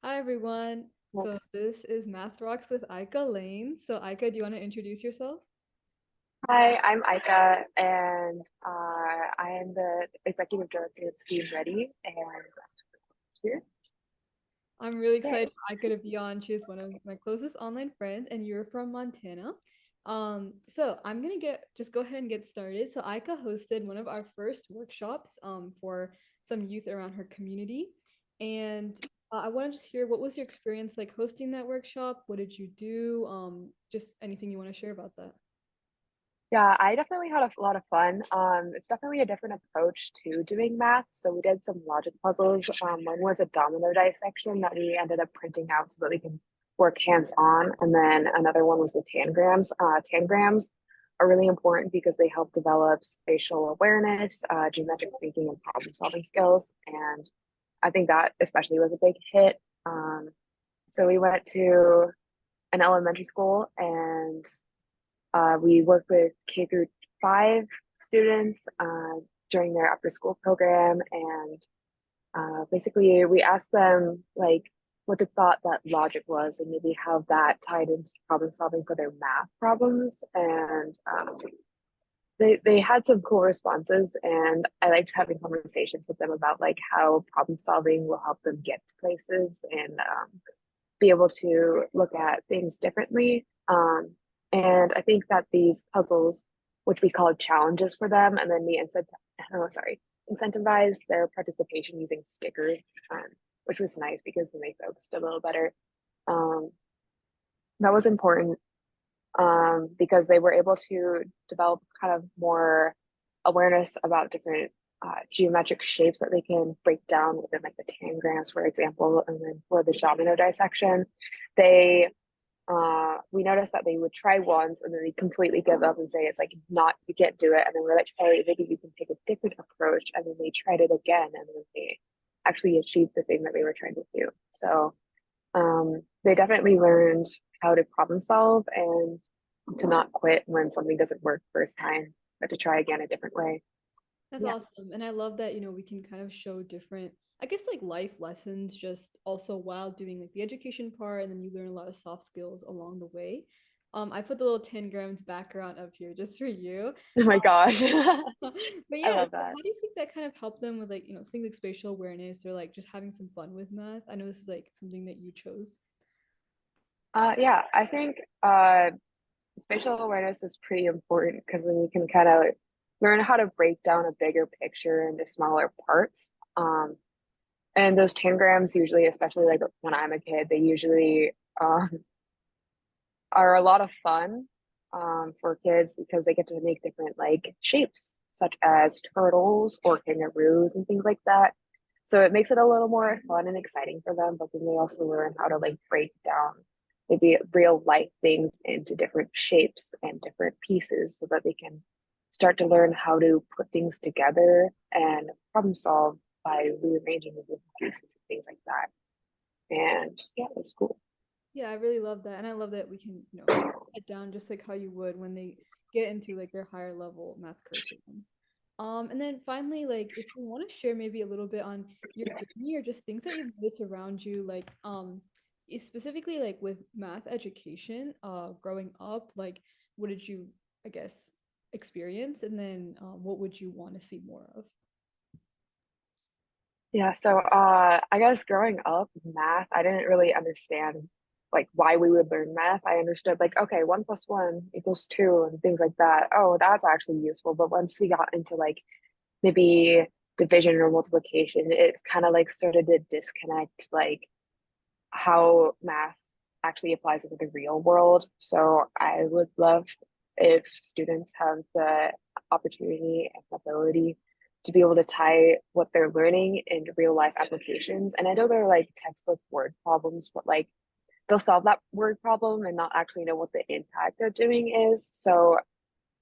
Hi everyone. Well, So this is Math Rocks with Aika Lanes. So Aika, do you want to introduce yourself? Hi, I'm Aika, and I am the executive director at Steam Ready, and here, I'm really yeah, excited for Aika to be on. She is one of my closest online friends, and you're from Montana. So I'm gonna get just go ahead and get started. So Aika hosted one of our first workshops for some youth around her community, and I want to just hear what was your experience like hosting that workshop? What did you do? Just anything you want to share about that. yeah, I definitely had a lot of fun. It's definitely a different approach to doing math. So we did some logic puzzles. One was a domino dissection that we ended up printing out so that we can work hands-on, and then another one was the tangrams. Tangrams are really important because they help develop spatial awareness, geometric thinking, and problem-solving skills. And I think that especially was a big hit. So we went to an elementary school and we worked with K through 5 students during their after school program. And basically, we asked them like what they thought that logic was and maybe how that tied into problem solving for their math problems. And they had some cool responses, and I liked having conversations with them about like how problem solving will help them get to places and be able to look at things differently. And I think that these puzzles, which we call challenges for them, and then we incentivize their participation using stickers, which was nice because then they focused a little better. Um, that was important because they were able to develop kind of more awareness about different geometric shapes that they can break down within like the tangrams, for example. And then for the domino dissection, they we noticed that they would try once and then they completely give up and say it's like not, you can't do it. And then we're like, hey, maybe you can take a different approach. And then they tried it again and then they actually achieved the thing that they were trying to do. So they definitely learned how to problem solve and to not quit when something doesn't work first time, but to try again a different way. That's Yeah. awesome. And I love that, we can kind of show different, I guess, like life lessons just also while doing like the education part, and then you learn a lot of soft skills along the way. I put the little 10 grams background up here just for you. Oh my gosh. But I yeah, love so that. how do you think that kind of helped them with like, things like spatial awareness or like just having some fun with math? I know this is like something that you chose. Yeah, I think spatial awareness is pretty important because then you can kind of learn how to break down a bigger picture into smaller parts. And those tangrams usually, especially like when I'm a kid, they usually are a lot of fun for kids because they get to make different like shapes, such as turtles or kangaroos and things like that. So it makes it a little more fun and exciting for them, but then they also learn how to like break down maybe real life things into different shapes and different pieces so that they can start to learn how to put things together and problem solve by rearranging the different pieces and things like that. And yeah, it was cool. Yeah, I really love that. And I love that we can, break it down just like how you would when they get into like their higher level math curriculums. And then finally, like if you want to share maybe a little bit on your journey or just things that you've noticed around you, like specifically like with math education, growing up, like what did you, I guess, experience? And then what would you want to see more of? Yeah, so I guess growing up, math, I didn't really understand like why we would learn math. I understood like, okay, 1 plus 1 equals 2 and things like that. Oh, that's actually useful. But once we got into like maybe division or multiplication, it kind of like started to disconnect like how math actually applies in the real world. So I would love if students have the opportunity and ability to be able to tie what they're learning into real life applications. And I know they're like textbook word problems, but like they'll solve that word problem and not actually know what the impact they're doing is. So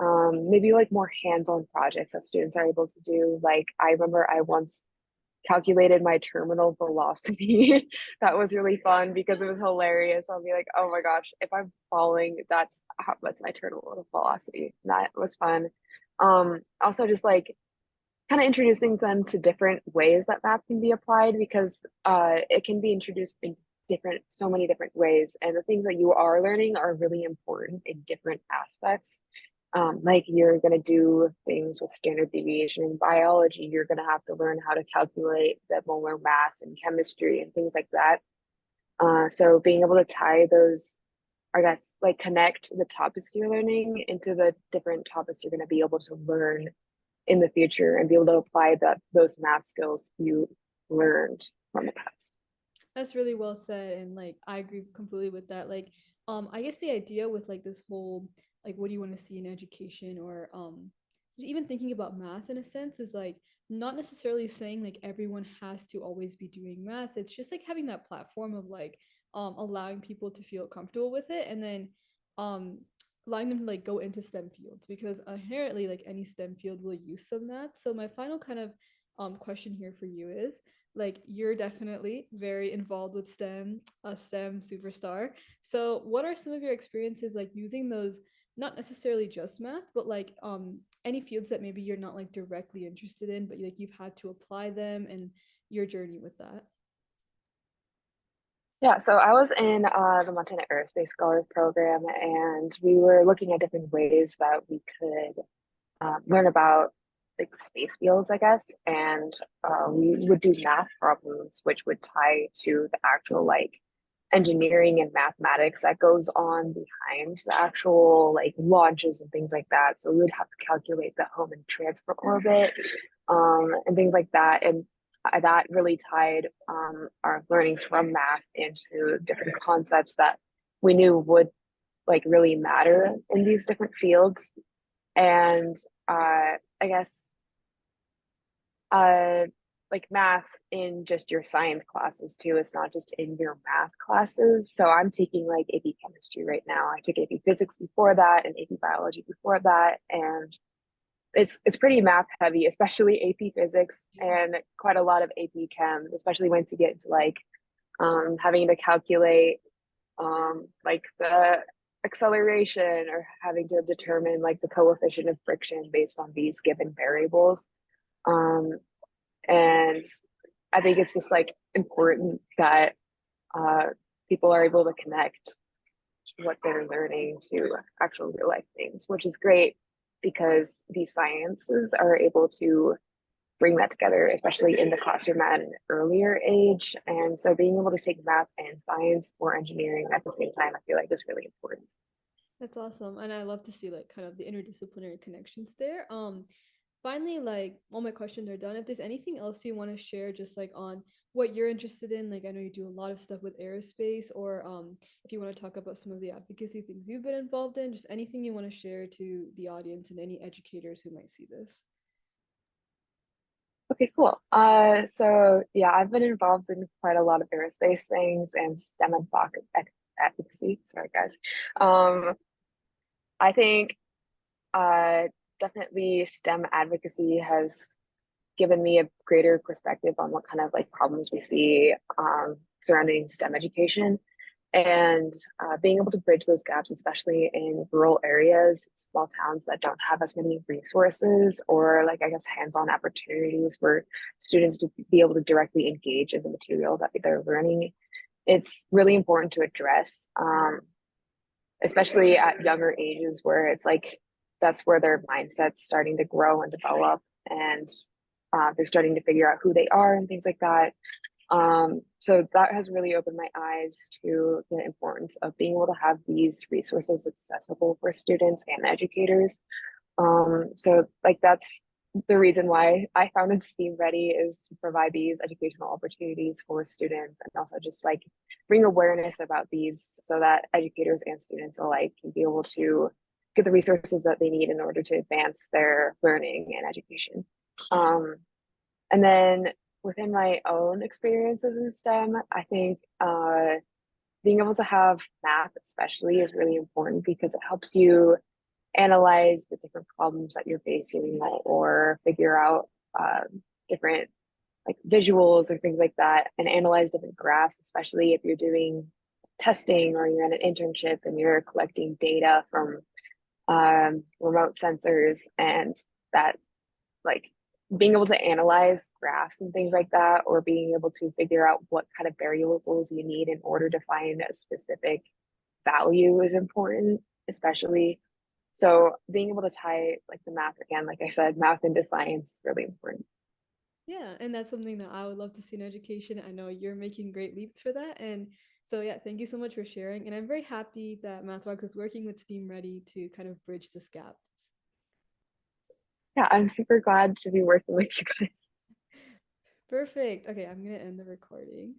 maybe like more hands-on projects that students are able to do. Like I remember I once calculated my terminal velocity. That was really fun because it was hilarious. I'll be like, oh my gosh, if I'm falling, that's my terminal velocity. And that was fun. Also just like kind of introducing them to different ways that math can be applied because it can be introduced in so many different ways. And the things that you are learning are really important in different aspects. Like you're going to do things with standard deviation in biology. You're going to have to learn how to calculate the molar mass in chemistry and things like that. So being able to tie those, I guess, like connect the topics you're learning into the different topics you're going to be able to learn in the future and be able to apply those math skills you learned from the past. That's really well said, and like I agree completely with that. Like, I guess the idea with like this whole like what do you want to see in education, or even thinking about math in a sense is like not necessarily saying like everyone has to always be doing math. It's just like having that platform of like allowing people to feel comfortable with it, and then um allowing them to like go into STEM fields, because inherently like any STEM field will use some math. So my final kind of question here for you is like you're definitely very involved with STEM, a STEM superstar. So what are some of your experiences like using those, not necessarily just math, but like any fields that maybe you're not like directly interested in, but like you've had to apply them, and your journey with that? Yeah, so I was in the Montana Aerospace Scholars Program, and we were looking at different ways that we could learn about like the space fields, I guess. And we would do math problems, which would tie to the actual like engineering and mathematics that goes on behind the actual like launches and things like that. So we would have to calculate the home and transfer orbit, and things like that. And that really tied our learnings from math into different concepts that we knew would like really matter in these different fields. And I guess uh, like math in just your science classes too. It's not just in your math classes. So I'm taking like AP chemistry right now. I took AP physics before that and AP biology before that, and it's pretty math heavy, especially AP physics and quite a lot of AP chem, especially once you get into like having to calculate like the acceleration or having to determine like the coefficient of friction based on these given variables. Um, and I think it's just like important that uh, people are able to connect what they're learning to actual real life things, which is great because these sciences are able to bring that together, especially in the classroom at an earlier age. And so being able to take math and science or engineering at the same time, I feel like is really important. That's awesome. And I love to see like kind of the interdisciplinary connections there. Finally, like all my questions are done. If there's anything else you want to share just like on what you're interested in, like I know you do a lot of stuff with aerospace, or if you want to talk about some of the advocacy things you've been involved in, just anything you want to share to the audience and any educators who might see this. Okay, cool. So yeah, I've been involved in quite a lot of aerospace things and STEM and advocacy. Sorry, guys. Um, I think uh, definitely STEM advocacy has given me a greater perspective on what kind of like problems we see surrounding STEM education, and being able to bridge those gaps, especially in rural areas, small towns that don't have as many resources or like I guess hands-on opportunities for students to be able to directly engage in the material that they're learning. It's really important to address, especially at younger ages where it's like that's where their mindset's starting to grow and develop, and they're starting to figure out who they are and things like that. So that has really opened my eyes to the importance of being able to have these resources accessible for students and educators. So like that's the reason why I founded STEAM Ready, is to provide these educational opportunities for students and also just like bring awareness about these so that educators and students alike can be able to get the resources that they need in order to advance their learning and education. Um, and then within my own experiences in STEM, I think being able to have math, especially, is really important because it helps you analyze the different problems that you're facing or figure out different like visuals or things like that and analyze different graphs, especially if you're doing testing or you're in an internship and you're collecting data from remote sensors, and that like being able to analyze graphs and things like that, or being able to figure out what kind of variables you need in order to find a specific value is important, especially. So being able to tie like the math again, like I said, math into science is really important. Yeah, and that's something that I would love to see in education. I know you're making great leaps for that. And so, yeah, thank you so much for sharing. And I'm very happy that MathRocks is working with Steam Ready to kind of bridge this gap. Yeah, I'm super glad to be working with you guys. Perfect. Okay, I'm going to end the recording.